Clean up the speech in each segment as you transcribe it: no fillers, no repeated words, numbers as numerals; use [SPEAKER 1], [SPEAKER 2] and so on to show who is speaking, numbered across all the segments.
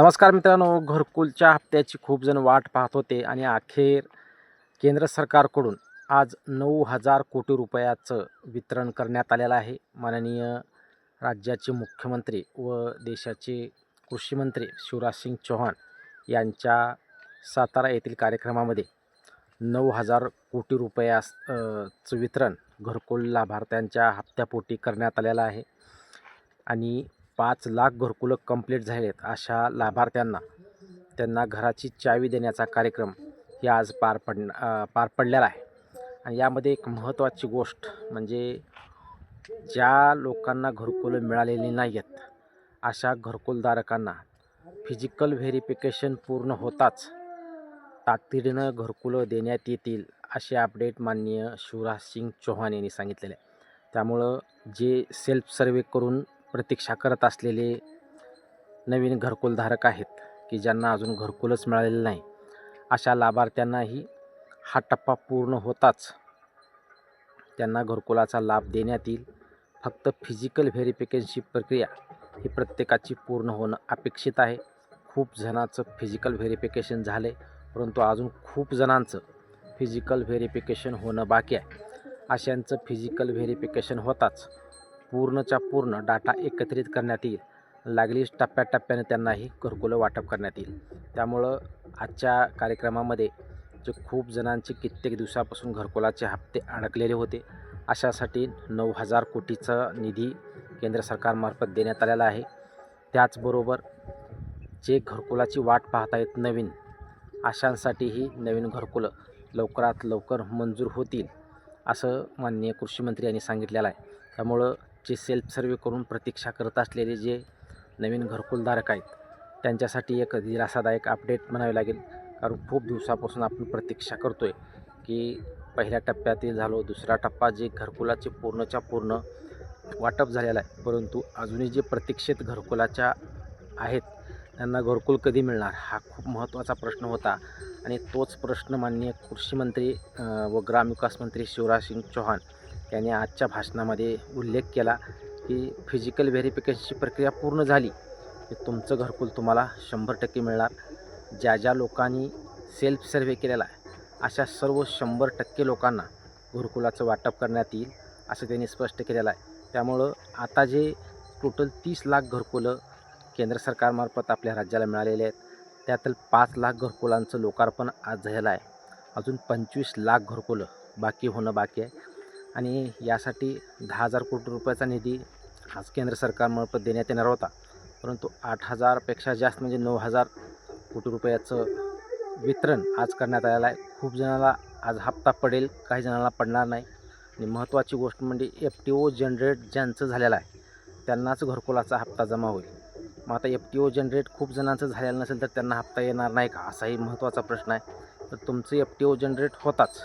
[SPEAKER 1] नमस्कार मित्रांनो, घरकुलच्या हप्त्याची खूप जण वाट पाहत होते आणि अखेर केंद्र सरकारकडून आज 9,000 कोटी रुपयाचं वितरण करण्यात आलेलं आहे. माननीय राज्याचे मुख्यमंत्री व देशाचे कृषी मंत्री शिवराजसिंग चौहान यांच्या सातारा येथील कार्यक्रमामध्ये 9,000 कोटी चं वितरण घरकुल लाभार्थ्यांच्या हप्त्यापोटी करण्यात आलेलं आहे. आणि 5 लाख घरकुलं कंप्लीट झालेत अशा लाभार्थ्यांना त्यांना घराची चावी देण्याचा कार्यक्रम हे आज पार पडलेला आहे. आणि यामध्ये एक महत्त्वाची गोष्ट म्हणजे ज्या लोकांना घरकुलं मिळालेली नाही आहेत अशा घरकुलधारकांना फिजिकल व्हेरिफिकेशन पूर्ण होताच तातडीनं घरकुलं देण्यात येतील असे अपडेट माननीय शिवराजसिंग चौहान यांनी सांगितलेले आहे. त्यामुळं जे सेल्फ सर्वे करून प्रतीक्षा करत असलेले नवीन घरकुलधारक आहेत की ज्यांना अजून घरकुलच मिळालेलं नाही अशा लाभार्थ्यांनाही हा टप्पा पूर्ण होताच त्यांना घरकुलाचा लाभ देण्यात येईल. फक्त फिजिकल व्हेरिफिकेशनची प्रक्रिया ही प्रत्येकाची पूर्ण होणं अपेक्षित आहे. खूप जणांचं फिजिकल व्हेरिफिकेशन झालं आहे, परंतु अजून खूप जणांचं फिजिकल व्हेरिफिकेशन होणं बाकी आहे. अशांचं फिजिकल व्हेरिफिकेशन होताच पूर्णच्या पूर्ण डाटा एकत्रित करण्यात येईल. लागलीच टप्प्याटप्प्याने त्यांनाही घरकुलं वाटप करण्यात येईल. त्यामुळं आजच्या कार्यक्रमामध्ये जे खूप जणांचे कित्येक दिवसापासून घरकुलाचे हप्ते अडकलेले होते अशासाठी 9,000 कोटीचा निधी केंद्र सरकारमार्फत देण्यात आलेला आहे. त्याचबरोबर जे घरकुलाची वाट पाहत आहेत नवीन अशांसाठीही नवीन घरकुलं लवकरात लवकर मंजूर होतील असं माननीय कृषी मंत्री यांनी सांगितलेलं आहे. त्यामुळं जे सेल्फ सर्वे करून प्रतीक्षा करत असलेले जे नवीन घरकुलधारक आहेत त्यांच्यासाठी एक दिलासादायक अपडेट म्हणावे लागेल. कारण खूप दिवसापासून आपण प्रतीक्षा करतो आहे की पहिल्या टप्प्यातील झालो, दुसरा टप्पा जे घरकुलाचे पूर्णच्या पूर्ण वाटप झालेलं आहे, परंतु अजूनही जे प्रतीक्षित घरकुलाच्या आहेत त्यांना घरकुल कधी मिळणार हा खूप महत्त्वाचा प्रश्न होता. आणि तोच प्रश्न माननीय कृषी मंत्री व ग्रामविकास मंत्री शिवराजसिंग चौहान यांनी आजच्या भाषणामध्ये उल्लेख केला की फिजिकल व्हेरिफिकेशनची प्रक्रिया पूर्ण झाली की तुमचं घरकुल तुम्हाला 100% मिळणार. ज्या ज्या लोकांनी सेल्फ सर्वे केलेला आहे अशा सर्व 100% लोकांना घरकुलाचं वाटप करण्यात येईल असं त्यांनी स्पष्ट केलेलं आहे. त्यामुळं आता जे टोटल 30 लाख घरकुलं केंद्र सरकारमार्फत आपल्या राज्याला मिळालेले आहेत त्यातील 5 लाख घरकुलांचं लोकार्पण आज झालेलं आहे. अजून 25 लाख घरकुलं बाकी होणं बाकी आहे. आणि यासाठी 10,000 कोटी रुपयाचा निधी आज केंद्र सरकारमार्फत देण्यात येणार होता, परंतु 8,000पेक्षा जास्त म्हणजे 9,000 कोटी रुपयाचं वितरण आज करण्यात आलेलं आहे. खूप जणांना आज हप्ता पडेल, काही जणांना पडणार नाही. आणि महत्त्वाची गोष्ट म्हणजे FTO जनरेट ज्यांचं झालेलं आहे त्यांनाच घरकुलाचा हप्ता जमा होईल. मग आता FTO जनरेट खूप जणांचं झालेलं नसेल तर त्यांना हप्ता येणार नाही का असाही महत्त्वाचा प्रश्न आहे. तर तुमचं FTO जनरेट होताच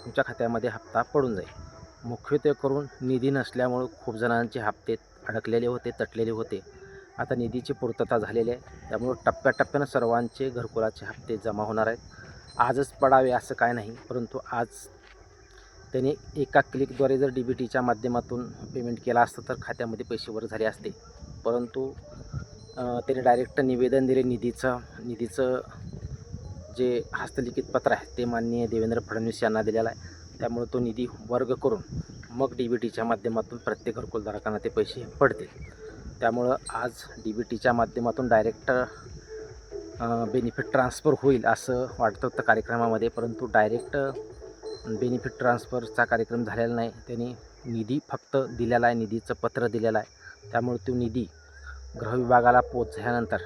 [SPEAKER 1] तुमच्या खात्यामध्ये हप्ता पडून जाईल. मुख्यत्वे करून निधी नसल्यामुळं खूप जणांचे हप्ते अडकलेले होते, तटलेले होते. आता निधीची पूर्तता झालेली आहे, त्यामुळं टप्प्याटप्प्यानं सर्वांचे घरकुलाचे हप्ते जमा होणार आहेत. आजच पडावे असं काय नाही, परंतु आज त्यांनी एका क्लिकद्वारे जर DBTच्या माध्यमातून पेमेंट केला असतं तर खात्यामध्ये पैसे वर झाले असते. परंतु त्यांनी डायरेक्ट निवेदन दिले निधीचं जे हस्तलिखित पत्र आहे ते माननीय देवेंद्र फडणवीस यांना दिलेला आहे. त्यामुळे तो निधी वर्ग करून मग DBTच्या माध्यमातून प्रत्येक घरकुलधारकांना ते पैसे पडतील. त्यामुळं आज DBTच्या माध्यमातून डायरेक्ट बेनिफिट ट्रान्सफर होईल असं वाटतं होतं कार्यक्रमामध्ये, परंतु डायरेक्ट बेनिफिट ट्रान्सफरचा कार्यक्रम झालेला नाही. त्यांनी निधी फक्त दिलेला आहे, निधीचं पत्र दिलेलं आहे. त्यामुळे तो निधी गृहविभागाला पोचल्यानंतर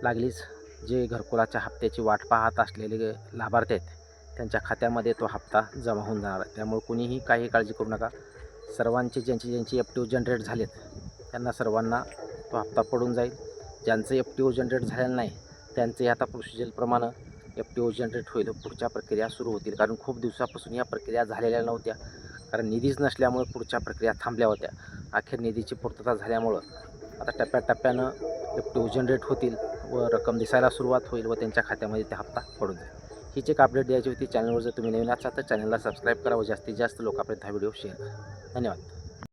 [SPEAKER 1] लागलीच जे घरकुलाच्या हप्त्याची वाट पाहत असलेले लाभार्थी आहेत त्यांच्या खात्यामध्ये तो हप्ता जमा होऊन जाणार आहे. त्यामुळे कुणीही काही काळजी करू नका. सर्वांचे ज्यांची FTO जनरेट झालेत त्यांना सर्वांना तो हप्ता पडून जाईल. ज्यांचं FTO जनरेट झालेलं नाही त्यांचे आता प्रोसिजरप्रमाणे FTO जनरेट होईल, पुढच्या प्रक्रिया सुरू होतील. कारण खूप दिवसापासून या प्रक्रिया झालेल्या नव्हत्या, कारण निधीच नसल्यामुळे पुढच्या प्रक्रिया थांबल्या होत्या. अखेर निधीची पूर्तता झाल्यामुळं आता टप्प्याटप्प्यानं FTO जनरेट होतील व रक्कम दिसायला सुरुवात होईल व त्यांच्या खात्यामध्ये ते हप्ता पडून जाईल. हीच एक अपडेट द्यायची होती. चॅनलवर जर तुम्ही नवीन असाल तर चॅनलला सबस्क्राईब करा व जास्तीत जास्त लोकांपर्यंत हा व्हिडिओ शेअर करा. धन्यवाद.